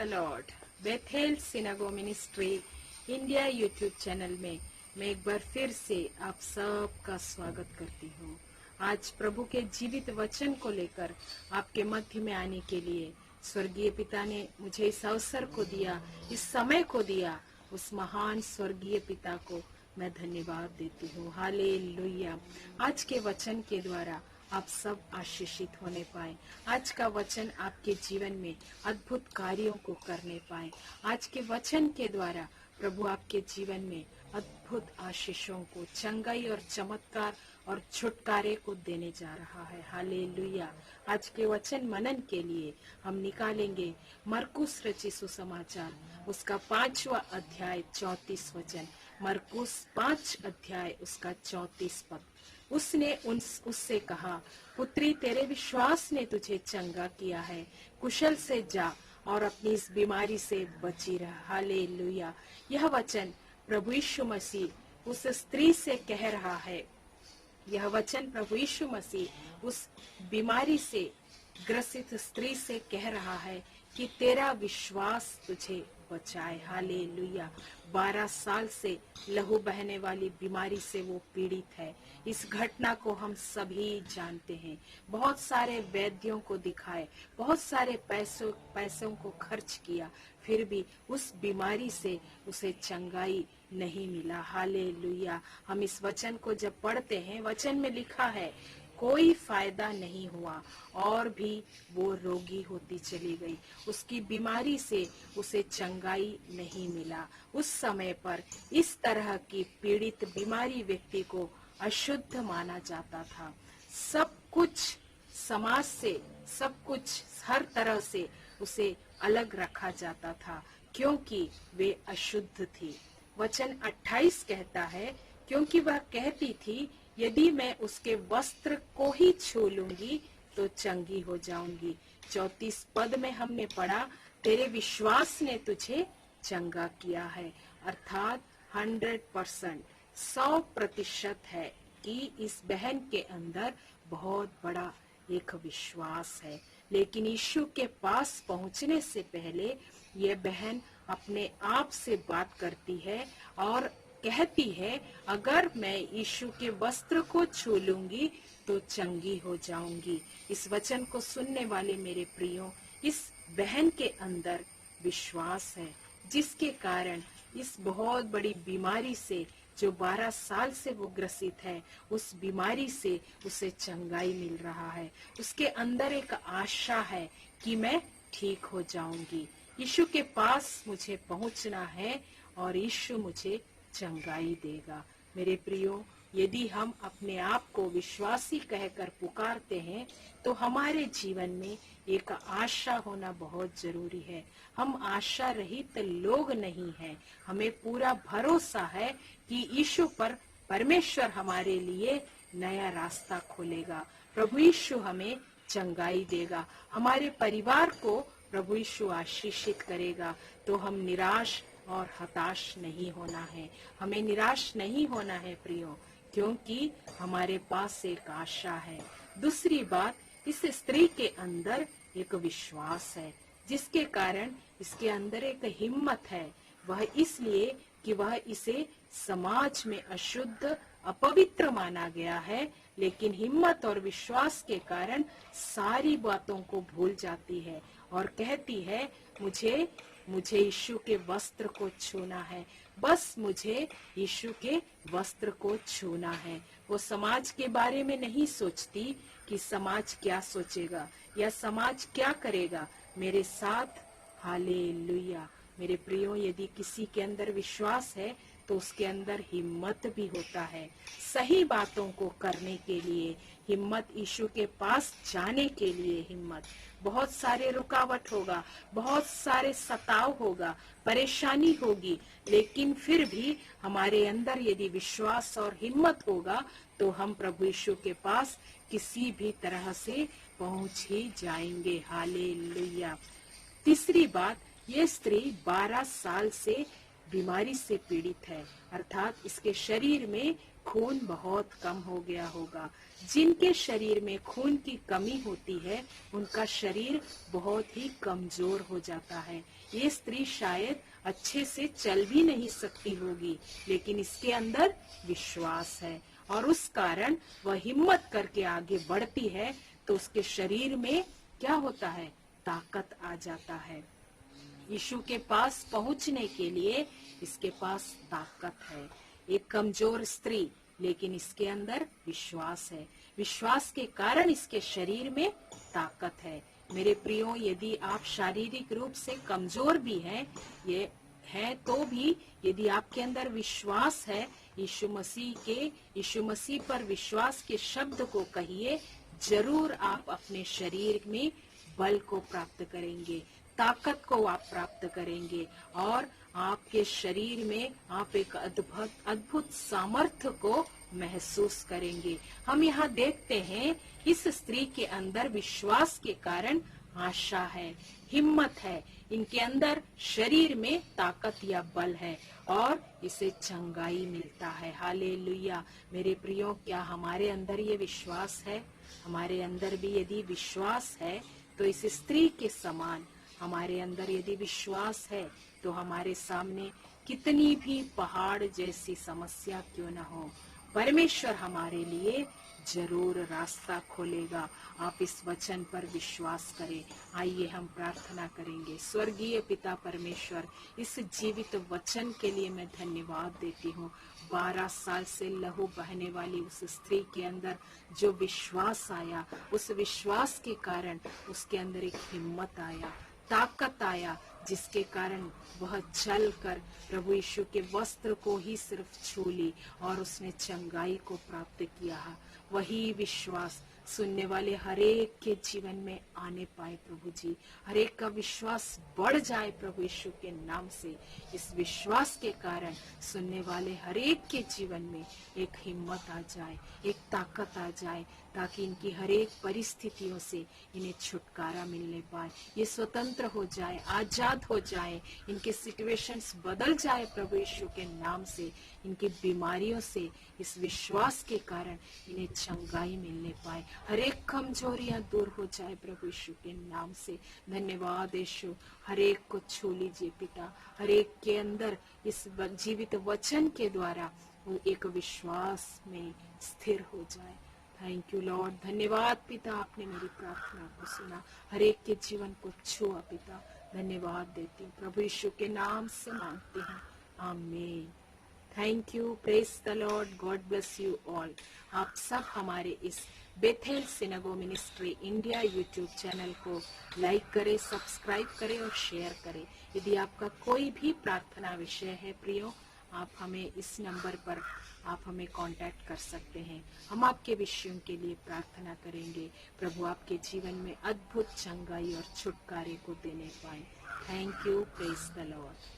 Lord. Bethel synagogue ministry India YouTube channel में मैं एक बार फिर से आप सबका स्वागत करती हूँ। आज प्रभु के जीवित वचन को लेकर आपके मध्य में आने के लिए स्वर्गीय पिता ने मुझे इस अवसर को दिया, इस समय को दिया। उस महान स्वर्गीय पिता को मैं धन्यवाद देती हूँ। हालेलुया। आज के वचन के द्वारा आप सब आशीषित होने पाए। आज का वचन आपके जीवन में अद्भुत कार्यों को करने पाए। आज के वचन के द्वारा प्रभु आपके जीवन में अद्भुत आशीषों को, चंगाई और चमत्कार और छुटकारे को देने जा रहा है। हालेलुया। आज के वचन मनन के लिए हम निकालेंगे मरकुस रचित सुसमाचार, उसका 5वां अध्याय 34 वचन। मरकुस 5 अध्याय उसका 34 पद। उसने उससे कहा, पुत्री, तेरे विश्वास ने तुझे चंगा किया है, कुशल से जा और अपनी इस बीमारी से बची रह। हालेलुया। यह वचन प्रभु यीशु मसीह उस स्त्री से कह रहा है। यह वचन प्रभु यीशु मसीह उस बीमारी से ग्रसित स्त्री से कह रहा है कि तेरा विश्वास तुझे बचाए। हालेलुया। 12 साल से लहू बहने वाली बीमारी से वो पीड़ित है। इस घटना को हम सभी जानते हैं। बहुत सारे वैद्यों को दिखाए, बहुत सारे पैसों को खर्च किया, फिर भी उस बीमारी से उसे चंगाई नहीं मिला। हालेलुया। हम इस वचन को जब पढ़ते हैं, वचन में लिखा है कोई फायदा नहीं हुआ और भी वो रोगी होती चली गई। उसकी बीमारी से उसे चंगाई नहीं मिला। उस समय पर इस तरह की पीड़ित बीमारी व्यक्ति को अशुद्ध माना जाता था। सब कुछ समाज से, सब कुछ हर तरह से उसे अलग रखा जाता था क्योंकि वे अशुद्ध थी। वचन 28 कहता है, क्योंकि वह कहती थी, यदि मैं उसके वस्त्र को ही छू लूंगी तो चंगी हो जाऊंगी। 34 पद में हमने पढ़ा, तेरे विश्वास ने तुझे चंगा किया है। अर्थात 100%, 100% है कि इस बहन के अंदर बहुत बड़ा एक विश्वास है। लेकिन यीशु के पास पहुंचने से पहले यह बहन अपने आप से बात करती है और कहती है, अगर मैं यीशु के वस्त्र को छू लूंगी तो चंगी हो जाऊंगी। इस वचन को सुनने वाले मेरे प्रियो, इस बहन के अंदर विश्वास है, जिसके कारण इस बहुत बड़ी बीमारी से, जो 12 साल से वो ग्रसित है, उस बीमारी से उसे चंगाई मिल रहा है। उसके अंदर एक आशा है कि मैं ठीक हो जाऊंगी। यीशु के पास मुझे पहुंचना है और यीशु मुझे चंगाई देगा। मेरे प्रियो, यदि हम अपने आप को विश्वासी कहकर पुकारते हैं तो हमारे जीवन में एक आशा होना बहुत जरूरी है। हम आशा रहित लोग नहीं हैं। हमें पूरा भरोसा है कि यीशु पर परमेश्वर हमारे लिए नया रास्ता खोलेगा। प्रभु यीशु हमें चंगाई देगा, हमारे परिवार को प्रभु यीशु आशीषित करेगा। तो हम निराश और हताश नहीं होना है। हमें निराश नहीं होना है प्रियो, क्योंकि हमारे पास एक आशा है। दूसरी बात, इस स्त्री के अंदर एक विश्वास है, जिसके कारण इसके अंदर एक हिम्मत है। वह इसलिए कि वह इसे समाज में अशुद्ध, अपवित्र माना गया है, लेकिन हिम्मत और विश्वास के कारण सारी बातों को भूल जाती है और कहती है, मुझे यीशु के वस्त्र को छूना है। बस मुझे यीशु के वस्त्र को छूना है। वो समाज के बारे में नहीं सोचती कि समाज क्या सोचेगा या समाज क्या करेगा मेरे साथ। हालेलुया। मेरे प्रियो, यदि किसी के अंदर विश्वास है तो उसके अंदर हिम्मत भी होता है, सही बातों को करने के लिए हिम्मत, यीशु के पास जाने के लिए हिम्मत। बहुत सारे रुकावट होगा, बहुत सारे सताव होगा, परेशानी होगी, लेकिन फिर भी हमारे अंदर यदि विश्वास और हिम्मत होगा तो हम प्रभु यीशु के पास किसी भी तरह से पहुंच ही जाएंगे। हालेलुया। तीसरी बात, ये स्त्री 12 साल से बीमारी से पीड़ित है, अर्थात इसके शरीर में खून बहुत कम हो गया होगा। जिनके शरीर में खून की कमी होती है उनका शरीर बहुत ही कमजोर हो जाता है। ये स्त्री शायद अच्छे से चल भी नहीं सकती होगी, लेकिन इसके अंदर विश्वास है और उस कारण वह हिम्मत करके आगे बढ़ती है, तो उसके शरीर में क्या होता है, ताकत आ जाता है। यीशु के पास पहुंचने के लिए इसके पास ताकत है। एक कमजोर स्त्री, लेकिन इसके अंदर विश्वास है। विश्वास के कारण इसके शरीर में ताकत है। मेरे प्रियो, यदि आप शारीरिक रूप से कमजोर भी हैं, ये है तो भी यदि आपके अंदर विश्वास है, यीशु मसीह पर विश्वास के शब्द को कहिए, जरूर आप अपने शरीर में बल को प्राप्त करेंगे, ताकत को आप प्राप्त करेंगे और आपके शरीर में आप एक अद्भुत सामर्थ्य को महसूस करेंगे। हम यहाँ देखते हैं इस स्त्री के अंदर विश्वास के कारण आशा है, हिम्मत है, इनके अंदर शरीर में ताकत या बल है और इसे चंगाई मिलता है। हालेलुया। मेरे प्रियो, क्या हमारे अंदर ये विश्वास है? हमारे अंदर भी यदि विश्वास है तो इस स्त्री के समान हमारे अंदर यदि विश्वास है तो हमारे सामने कितनी भी पहाड़ जैसी समस्या क्यों न हो, परमेश्वर हमारे लिए जरूर रास्ता खोलेगा। आप इस वचन पर विश्वास करें। आइए हम प्रार्थना करेंगे। स्वर्गीय पिता परमेश्वर, इस जीवित वचन के लिए मैं धन्यवाद देती हूँ। 12 साल से लहू बहने वाली उस स्त्री के अंदर जो विश्वास आया, उस विश्वास के कारण उसके अंदर एक हिम्मत आया, ताकत आया, जिसके कारण वह चल कर प्रभु यीशु के वस्त्र को ही सिर्फ छू ली और उसने चंगाई को प्राप्त किया। वही विश्वास सुनने वाले हरेक के जीवन में आने पाए प्रभु जी। हरेक का विश्वास बढ़ जाए प्रभु यीशु के नाम से। इस विश्वास के कारण सुनने वाले हरेक के जीवन में एक हिम्मत आ जाए, एक ताकत आ जाए, ताकि इनकी हरेक परिस्थितियों से इन्हें छुटकारा मिलने पाए, ये स्वतंत्र हो जाए, आजाद हो जाए, इनके सिचुएशंस बदल जाए प्रभु यीशु के नाम से। इनकी बीमारियों से इस विश्वास के कारण इन्हें चंगाई मिलने पाए, हरेक कमजोरियां दूर हो जाए प्रभु यीशु के नाम से। धन्यवाद यीशु। हरेक को छू लीजिए पिता, हरेक के अंदर इस जीवित वचन के द्वारा वो एक विश्वास में स्थिर हो जाए। Thank you Lord. धन्यवाद पिता, आपने मेरी प्रार्थना को सुना, हरेक के जीवन को छुआ पिता। धन्यवाद देती हूँ, प्रभु यीशु के नाम से मांगते हैं, आमीन। Thank you, praise the Lord, God bless you all. आप सब हमारे इस Bethel synagogue ministry India YouTube channel को लाइक करें, सब्सक्राइब करें और शेयर करें। यदि आपका कोई भी प्रार्थना विषय है प्रियो, आप हमें इस नंबर पर आप हमें कांटेक्ट कर सकते हैं। हम आपके विषयों के लिए प्रार्थना करेंगे। प्रभु आपके जीवन में अद्भुत चंगाई और छुटकारे को देने पाए। Thank you, praise the Lord.